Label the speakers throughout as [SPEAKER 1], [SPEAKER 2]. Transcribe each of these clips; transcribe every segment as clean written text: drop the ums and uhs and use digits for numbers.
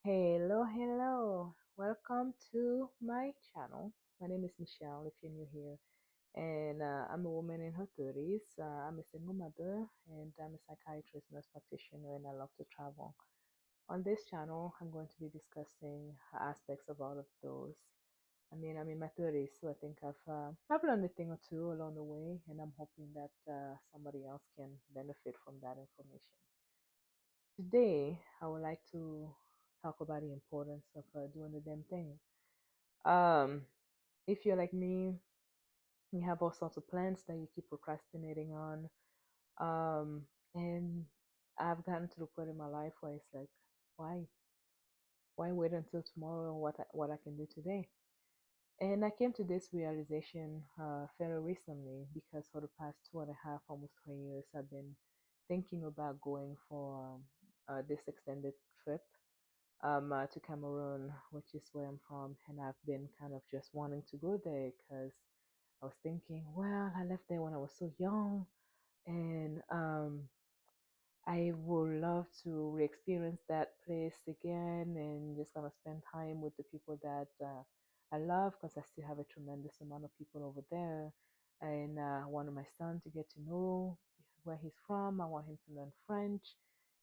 [SPEAKER 1] Hello, hello. Welcome to my channel. My name is Michelle, if you're new here. And I'm a woman in her 30s. I'm a single mother and I'm a psychiatrist, nurse practitioner, and I love to travel. On this channel, I'm going to be discussing aspects of all of those. I'm in my 30s, so I think I've learned a thing or two along the way, and I'm hoping that somebody else can benefit from that information. Today, I would like to talk about the importance of doing the damn thing. Um, if you're like me, you have all sorts of plans that you keep procrastinating on. Um, and I've gotten to the point in my life where it's like, why? Why wait until tomorrow? What I can do today? And I came to this realization fairly recently because for the past 2.5, almost 3 years, I've been thinking about going for this extended trip to Cameroon, which is where I'm from, and I've been kind of just wanting to go there because I was thinking, well, I left there when I was so young, and I would love to re-experience that place again and just kind of spend time with the people that I love because I still have a tremendous amount of people over there. And I wanted my son to get to know where he's from. I want him to learn French.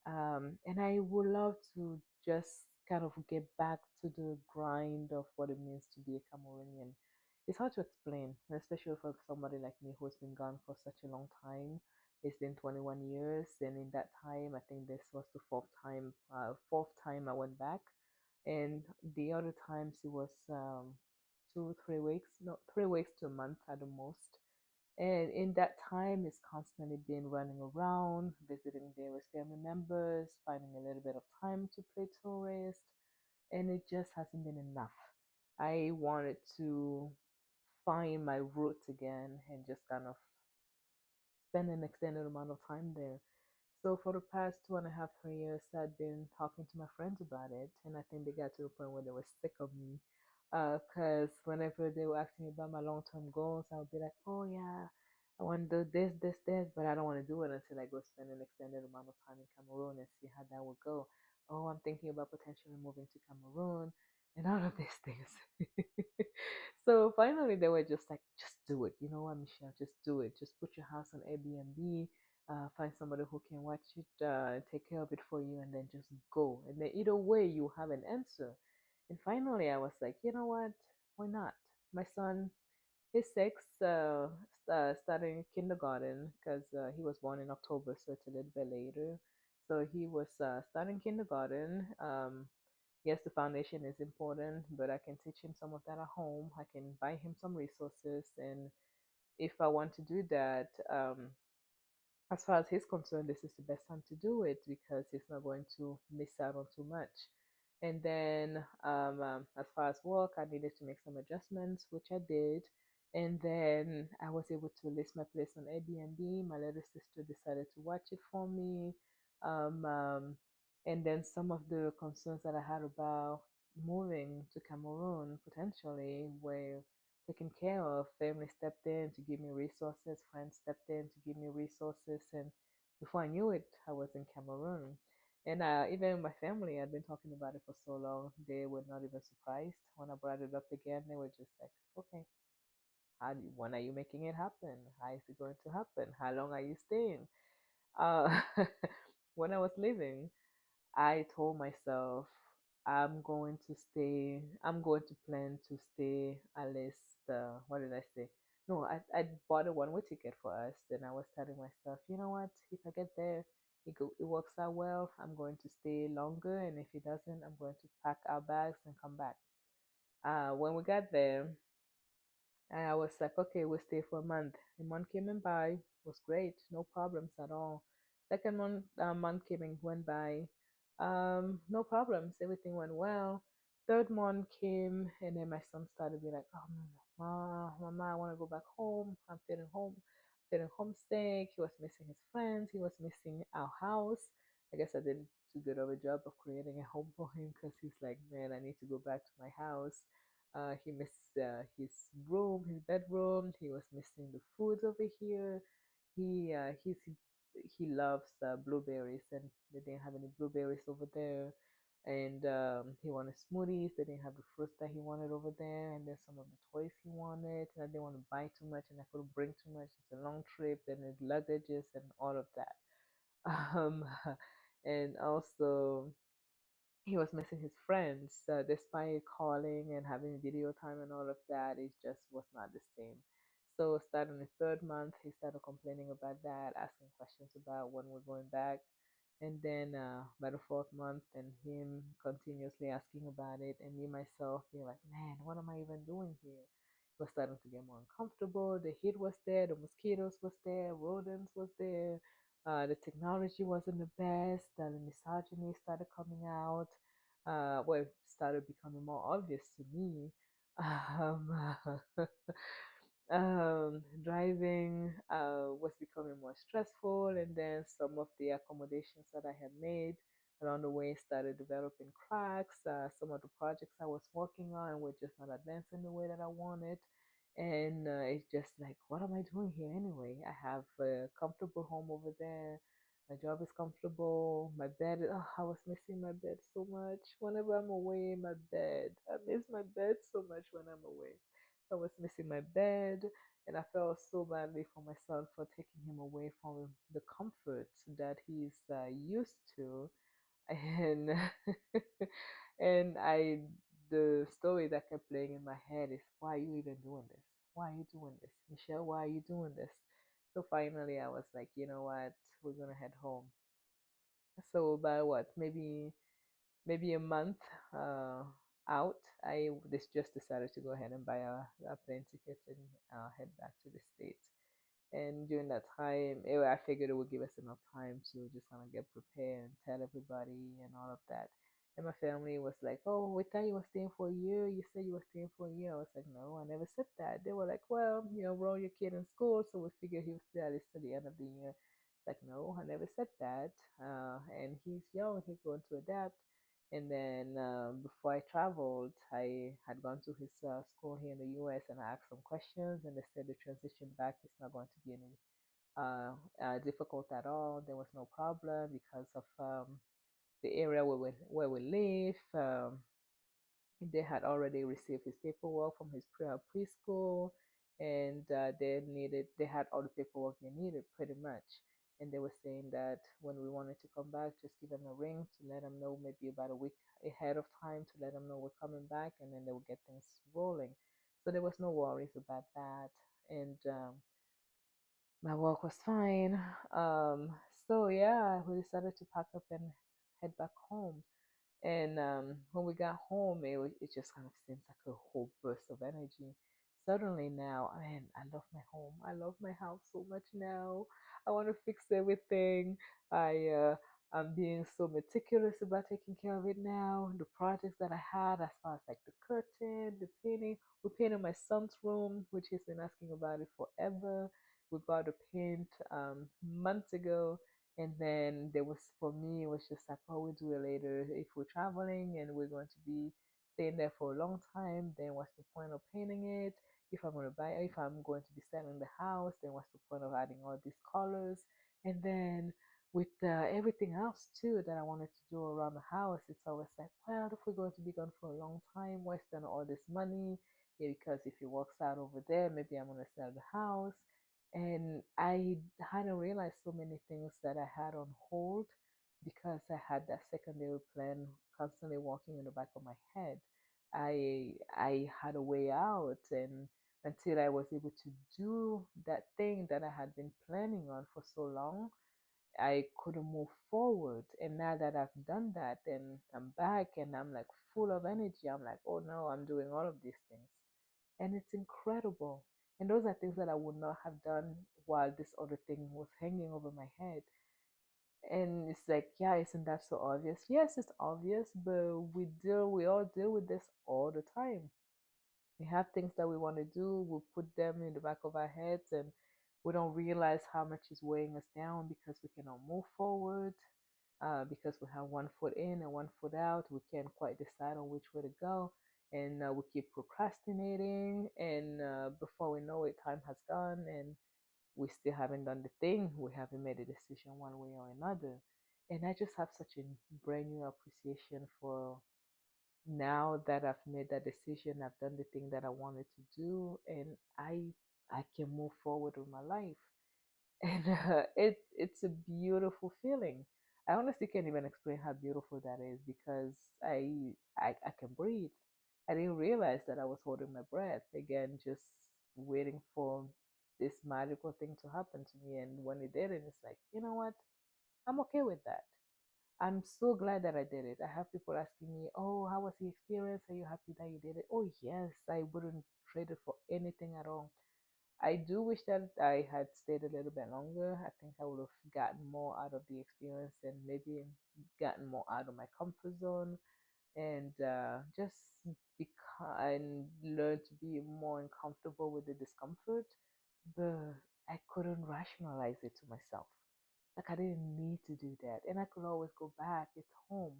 [SPEAKER 1] And I would love to just kind of get back to the grind of what it means to be a Cameroonian. It's hard to explain, especially for somebody like me who's been gone for such a long time. It's been 21 years, and in that time, I think this was the fourth time I went back, and the other times it was 2, 3 weeks, no, 3 weeks to a month at the most. And in that time, it's constantly been running around, visiting various family members, finding a little bit of time to play tourist, and it just hasn't been enough. I wanted to find my roots again and just kind of spend an extended amount of time there. So for the past 2.5, 3 years, I'd been talking to my friends about it, and I think they got to the point where they were sick of me. Because whenever they were asking me about my long-term goals, I would be like, "Oh yeah, I want to do this, this, this," but I don't want to do it until I go spend an extended amount of time in Cameroon and see how that would go. Oh, I'm thinking about potentially moving to Cameroon and all of these things. So finally, they were just like, "Just do it. You know what, Michelle? Just do it. Just put your house on Airbnb, find somebody who can watch it, take care of it for you, and then just go. And then either way, you have an answer." And finally, I was like, you know what? Why not? My son is 6, starting kindergarten because he was born in October, so it's a little bit later. So he was starting kindergarten. Yes, the foundation is important, but I can teach him some of that at home. I can buy him some resources, and if I want to do that, as far as he's concerned, this is the best time to do it because he's not going to miss out on too much. And then, as far as work, I needed to make some adjustments, which I did. And then I was able to list my place on Airbnb. My little sister decided to watch it for me. Um, um, and then some of the concerns that I had about moving to Cameroon potentially were taken care of. Family stepped in to give me resources, friends stepped in to give me resources, and before I knew it, I was in Cameroon. And even my family had been talking about it for so long, they were not even surprised when I brought it up again. They were just like, okay, when are you making it happen? How is it going to happen? How long are you staying? Uh, when I was leaving, I told myself I'm going to plan to stay at least, what did I say? No, I bought a one-way ticket for us. Then I was telling myself, you know what? If I get there, it works out well, I'm going to stay longer. And if it doesn't, I'm going to pack our bags and come back. When we got there, I was like, okay, we'll stay for a month. A month came and by, was great, no problems at all. Second month came and went by, no problems, everything went well. Third month came, and then my son started being like, oh, mama, I want to go back home. Feeling homesick. He was missing his friends. He was missing our house. I guess I did too good of a job of creating a home for him because he's like, man, I need to go back to my house. He missed his room, his bedroom. He was missing the foods over here. He loves blueberries, and they didn't have any blueberries over there. And he wanted smoothies. They didn't have the fruits that he wanted over there, and then some of the toys he wanted. And I didn't want to buy too much, and I couldn't bring too much. It's a long trip, and it's luggages and all of that. Um, and also he was missing his friends. Despite calling and having video time and all of that, it just was not the same. So starting the third month, he started complaining about that, asking questions about when we're going back. And then by the fourth month, and him continuously asking about it, and me myself being like, man, what am I even doing here? It was starting to get more uncomfortable. The heat was there, the mosquitoes was there, rodents was there. The technology wasn't the best. The misogyny started coming out. Well, it started becoming more obvious to me. Um, Driving was becoming more stressful, and then some of the accommodations that I had made along the way started developing cracks. Some of the projects I was working on were just not advancing the way that I wanted. And it's just like, what am I doing here anyway? I have a comfortable home over there. My job is comfortable. My bed, oh, I was missing my bed so much. Whenever I'm away, my bed. I miss my bed so much when I'm away. I was missing my bed, and I felt so badly for my son for taking him away from the comforts that he's used to. And and the story that kept playing in my head is, why are you even doing this? Why are you doing this, Michelle? Why are you doing this? So finally, I was like, you know what? We're gonna head home. So by what? Maybe a month uh, out, I just decided to go ahead and buy a plane ticket and head back to the States. And during that time, I figured it would give us enough time to just kind of get prepared and tell everybody and all of that. And my family was like, "Oh, we thought you were staying for a year. You said you were staying for a year." I was like, "No, I never said that." They were like, "Well, we're all your kid in school, so we figured he would stay at least to the end of the year." Like, no, I never said that. And he's young; he's going to adapt. And then before I traveled, I had gone to his school here in the U.S. and I asked some questions, and they said the transition back is not going to be any difficult at all. There was no problem because of the area where we live. They had already received his paperwork from his preschool, and they had all the paperwork they needed pretty much. And they were saying that when we wanted to come back, just give them a ring to let them know, maybe about a week ahead of time, to let them know we're coming back, and then they will get things rolling. So there was no worries about that. And my work was fine. Um, so yeah, we decided to pack up and head back home. And when we got home, it just kind of seems like a whole burst of energy. Suddenly now, man, I love my home. I love my house so much now. I want to fix everything. I'm being so meticulous about taking care of it now. The projects that I had, as far as like the curtain, the painting, we painted my son's room, which he's been asking about it forever. We bought the paint months ago, and then there was, for me, it was just like, oh, we'll do it later. If we're traveling and we're going to be staying there for a long time, then what's the point of painting it? If I'm going to be selling the house, then what's the point of adding all these colors? And then with everything else too that I wanted to do around the house, it's always like, well, if we're going to be gone for a long time, why spend all this money? Yeah, because if it works out over there, maybe I'm gonna sell the house. And I hadn't realized so many things that I had on hold because I had that secondary plan constantly walking in the back of my head. I had a way out, and until I was able to do that thing that I had been planning on for so long, I couldn't move forward. And now that I've done that and I'm back and I'm like full of energy, I'm like, oh no, I'm doing all of these things. And it's incredible. And those are things that I would not have done while this other thing was hanging over my head. And it's like, yeah, isn't that so obvious? Yes, it's obvious, but we all deal with this all the time. We have things that we want to do, we put them in the back of our heads, and we don't realize how much is weighing us down because we cannot move forward, because we have one foot in and one foot out. We can't quite decide on which way to go, and we keep procrastinating. And before we know it, time has gone, and we still haven't done the thing. We haven't made a decision one way or another. And I just have such a brand new appreciation for now that I've made that decision, I've done the thing that I wanted to do, and I can move forward with my life. And it's a beautiful feeling. I honestly can't even explain how beautiful that is because I can breathe. I didn't realize that I was holding my breath again, just waiting for this magical thing to happen to me. And when it did, and it's like, you know what? I'm okay with that. I'm so glad that I did it. I have people asking me, "Oh, how was the experience? Are you happy that you did it?" Oh, yes, I wouldn't trade it for anything at all. I do wish that I had stayed a little bit longer. I think I would have gotten more out of the experience and maybe gotten more out of my comfort zone and just and learn to be more uncomfortable with the discomfort. But I couldn't rationalize it to myself. Like I didn't need to do that, and I could always go back. It's home.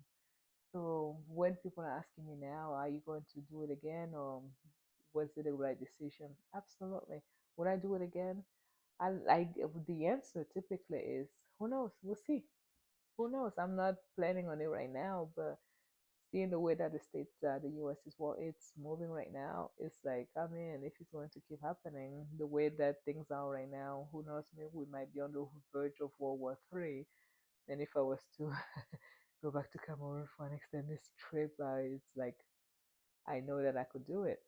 [SPEAKER 1] So when people are asking me now, are you going to do it again, or was it the right decision? Absolutely. Would I do it again? The answer typically is who knows? We'll see. Who knows? I'm not planning on it right now, but seeing the way that the U.S. is, well, it's moving right now, it's like, I mean, if it's going to keep happening the way that things are right now, who knows? Maybe we might be on the verge of World War III. And if I was to go back to Cameroon for an extended trip, it's like I know that I could do it.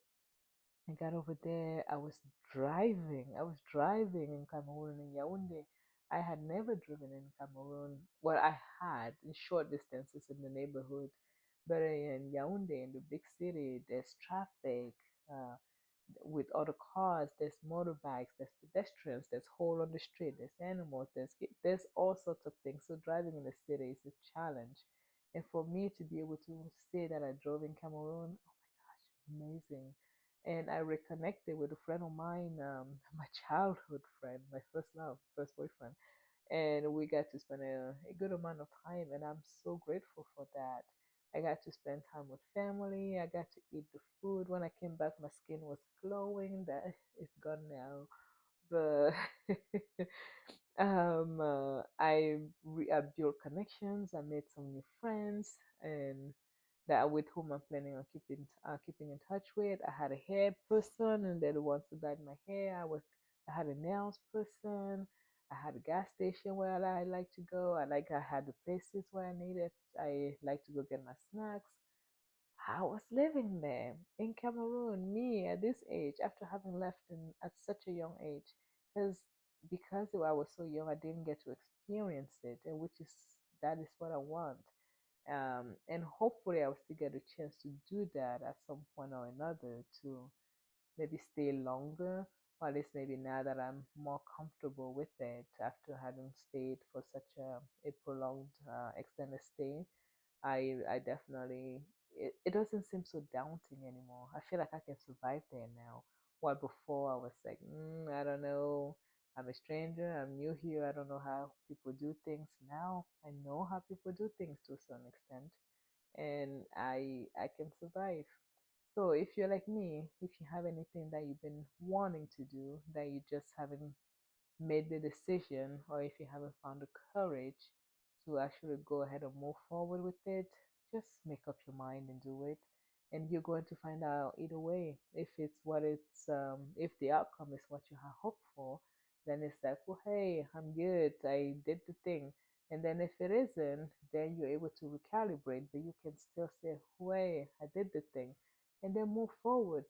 [SPEAKER 1] I got over there. I was driving. I was driving in Cameroon in Yaoundé. I had never driven in Cameroon. Well, I had in short distances in the neighborhood, but in Yaoundé, in the big city, there's traffic. Uh, with other cars, there's motorbikes, there's pedestrians, there's hole on the street, there's animals, there's all sorts of things. So driving in the city is a challenge. And for me to be able to say that I drove in Cameroon, oh my gosh, amazing. And I reconnected with a friend of mine, my childhood friend, my first love, first boyfriend, and we got to spend a good amount of time, and I'm so grateful for that. I got to spend time with family. I got to eat the food. When I came back, my skin was glowing. That is gone now, but I built connections. I made some new friends, and that with whom I'm planning on keeping in touch with. I had a hair person, and they're the ones who dyed my hair. I had a nails person. I had a gas station where I like to go. I had the places where I needed. I like to go get my snacks. I was living there in Cameroon, me at this age, after having left at such a young age, because I was so young, I didn't get to experience it, and which is that is what I want. And hopefully, I'll still get a chance to do that at some point or another to maybe stay longer, or at least maybe now that I'm more comfortable with it after having stayed for such a prolonged extended stay. I definitely it doesn't seem so daunting anymore. I feel like I can survive there now. While before I was like, I don't know. I'm a stranger. I'm new here. I don't know how people do things. Now I know how people do things to a certain extent, and I can survive. So if you're like me, if you have anything that you've been wanting to do that you just haven't made the decision, or if you haven't found the courage to actually go ahead and move forward with it, just make up your mind and do it. And you're going to find out either way if if the outcome is what you have hoped for, then it's like, well, hey, I'm good. I did the thing. And then if it isn't, then you're able to recalibrate, but you can still say, hey, I did the thing, and then move forward.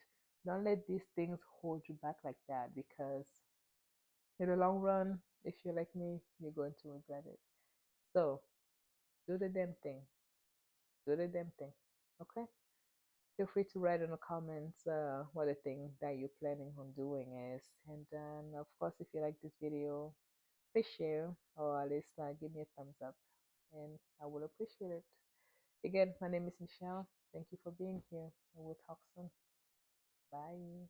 [SPEAKER 1] Don't let these things hold you back like that because in the long run, if you're like me, you're going to regret it. So do the damn thing. Do the damn thing. Okay? Feel free to write in the comments what the thing that you're planning on doing is. And then, of course, if you like this video, please share or at least give me a thumbs up. And I will appreciate it. Again, my name is Michelle. Thank you for being here. And we'll talk soon. Bye.